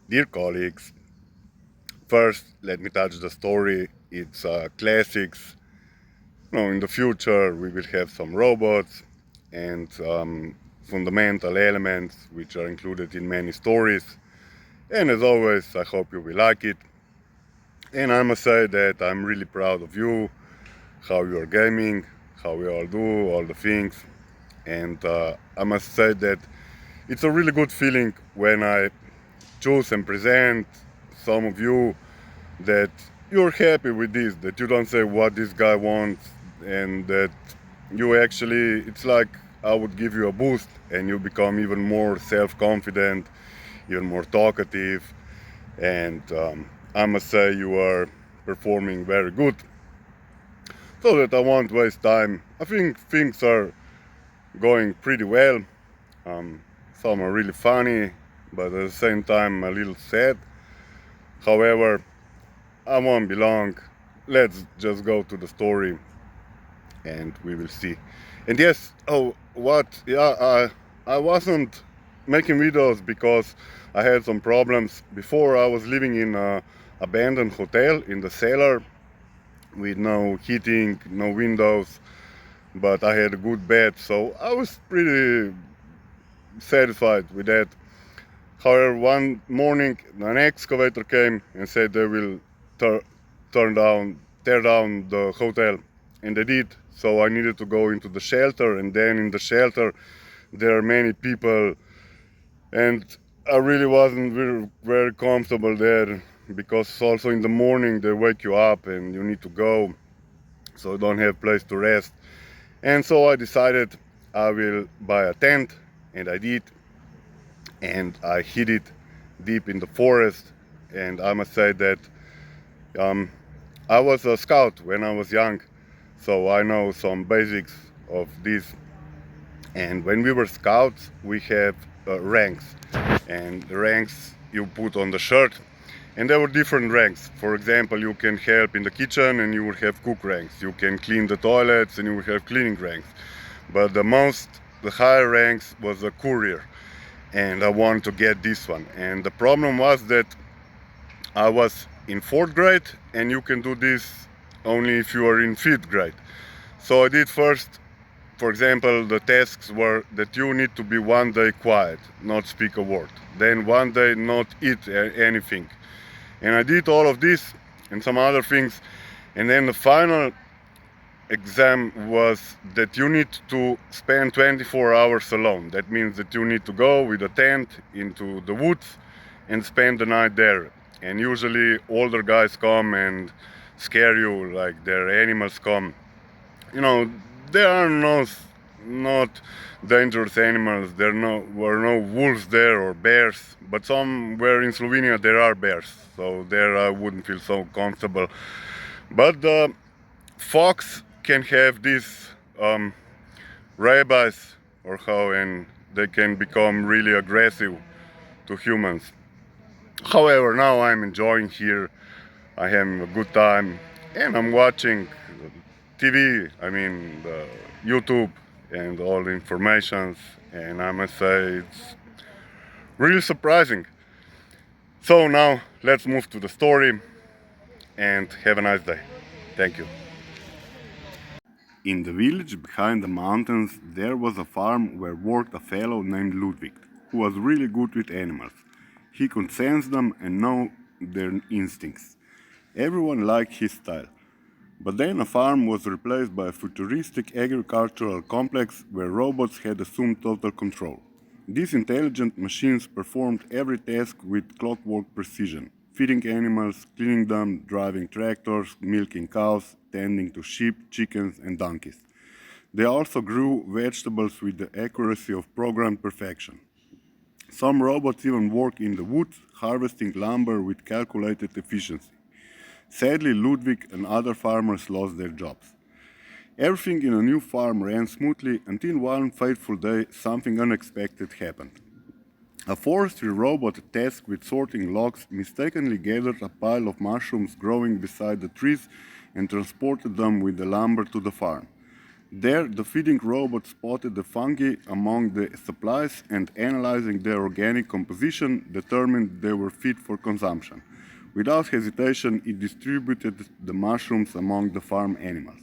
Dear colleagues, first let me touch the story. It's classics. In the future we will have some robots and fundamental elements which are included in many stories. And as always, I hope you will like it. And I must say that I'm really proud of you, how you are gaming, how we all do all the things. And I must say that it's a really good feeling when I choose and present some of you that you're happy with this, that you don't say what this guy wants, and that you actually, it's like I would give you a boost and you become even more self confident, even more talkative. And I must say, you are performing very good. So that I won't waste time, I think things are going pretty well. Um, some are really funny, but at the same time, a little sad. However, I won't be long. Let's just go to the story and we will see. And yes, oh, what? Yeah, I wasn't making videos because I had some problems. Before, I was living in an abandoned hotel in the cellar with no heating, no windows, but I had a good bed, so I was pretty satisfied with that. However, one morning an excavator came and said they will tur- tear down the hotel, and they did. So I needed to go into the shelter, and then in the shelter there are many people, and I really wasn't very comfortable there because also in the morning they wake you up and you need to go, so you don't have place to rest. And so I decided I will buy a tent, and I did, and I hid it deep in the forest. And I must say that um, I was a scout when I was young, so I know some basics of this. And when we were scouts, we have ranks, and the ranks you put on the shirt. And there were different ranks. For example, you can help in the kitchen and you will have cook ranks. You can clean the toilets and you will have cleaning ranks. But the higher ranks was a courier, and I wanted to get this one. And the problem was that I was in fourth grade, and you can do this only if you are in fifth grade. So I did first, for example, the tasks were that you need to be one day quiet, not speak a word. Then one day not eat anything. And I did all of this and some other things. And then the final exam was that you need to spend 24 hours alone. That means that you need to go with a tent into the woods and spend the night there. And usually older guys come and scare you, like their animals come. You know, there are not dangerous animals. Were no wolves there or bears, but somewhere in Slovenia there are bears. So there I wouldn't feel so comfortable. But the fox can have these rabies or how, and they can become really aggressive to humans. However, now I'm enjoying here. I having a good time, and I'm watching TV. I mean, YouTube and all the informations. And I must say it's really surprising. So now let's move to the story and have a nice day. Thank you. In the village behind the mountains, there was a farm where worked a fellow named Ludwig, who was really good with animals. He could sense them and know their instincts. Everyone liked his style. But then a farm was replaced by a futuristic agricultural complex where robots had assumed total control. These intelligent machines performed every task with clockwork precision: feeding animals, cleaning them, driving tractors, milking cows, tending to sheep, chickens, and donkeys. They also grew vegetables with the accuracy of programmed perfection. Some robots even work in the woods, harvesting lumber with calculated efficiency. Sadly, Ludwig and other farmers lost their jobs. Everything in a new farm ran smoothly until one fateful day something unexpected happened. A forestry robot tasked with sorting logs mistakenly gathered a pile of mushrooms growing beside the trees and transported them with the lumber to the farm. There, the feeding robot spotted the fungi among the supplies and, analyzing their organic composition, determined they were fit for consumption. Without hesitation, it distributed the mushrooms among the farm animals.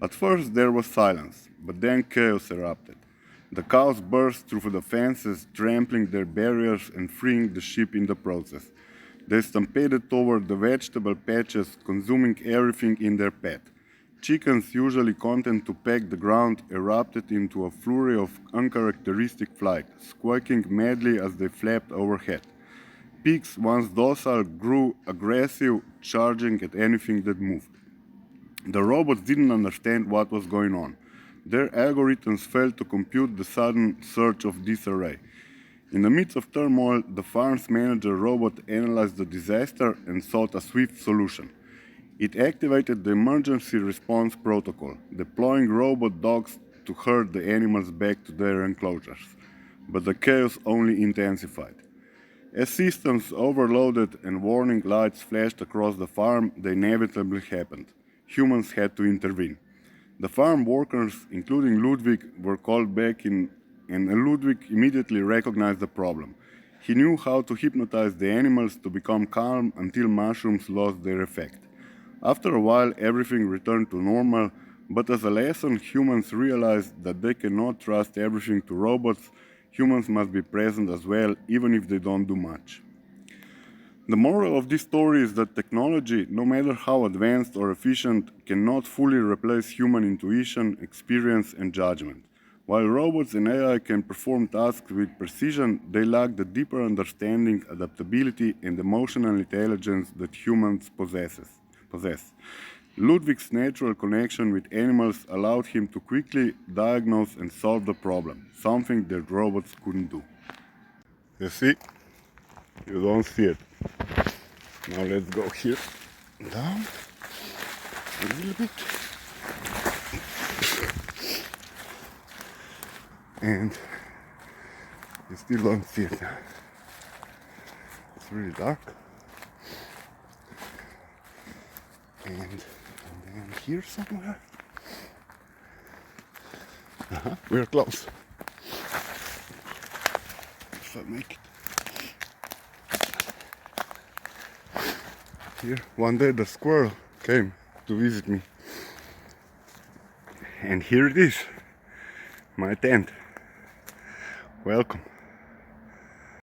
At first there was silence, but then chaos erupted. The cows burst through the fences, trampling their barriers and freeing the sheep in the process. They stampeded toward the vegetable patches, consuming everything in their path. Chickens, usually content to peck the ground, erupted into a flurry of uncharacteristic flight, squawking madly as they flapped overhead. Pigs, once docile, grew aggressive, charging at anything that moved. The robots didn't understand what was going on. Their algorithms failed to compute the sudden surge of disarray. In the midst of turmoil, the farm's manager robot analyzed the disaster and sought a swift solution. It activated the emergency response protocol, deploying robot dogs to herd the animals back to their enclosures. But the chaos only intensified. As systems overloaded and warning lights flashed across the farm, the inevitable happened. Humans had to intervene. The farm workers, including Ludwig, were called back in, and Ludwig immediately recognized the problem. He knew how to hypnotize the animals to become calm until mushrooms lost their effect. After a while, everything returned to normal, but as a lesson, humans realized that they cannot trust everything to robots. Humans must be present as well, even if they don't do much. The moral of this story is that technology, no matter how advanced or efficient, cannot fully replace human intuition, experience, and judgment. While robots and AI can perform tasks with precision, they lack the deeper understanding, adaptability, and emotional intelligence that humans possess. Ludwig's natural connection with animals allowed him to quickly diagnose and solve the problem, something that robots couldn't do. You see? You don't see it. Now let's go here, down, a little bit. And you still don't see it. It's really dark. And then here somewhere. We're close. If I make it. Here, one day the squirrel came to visit me. And here it is, my tent. Welcome.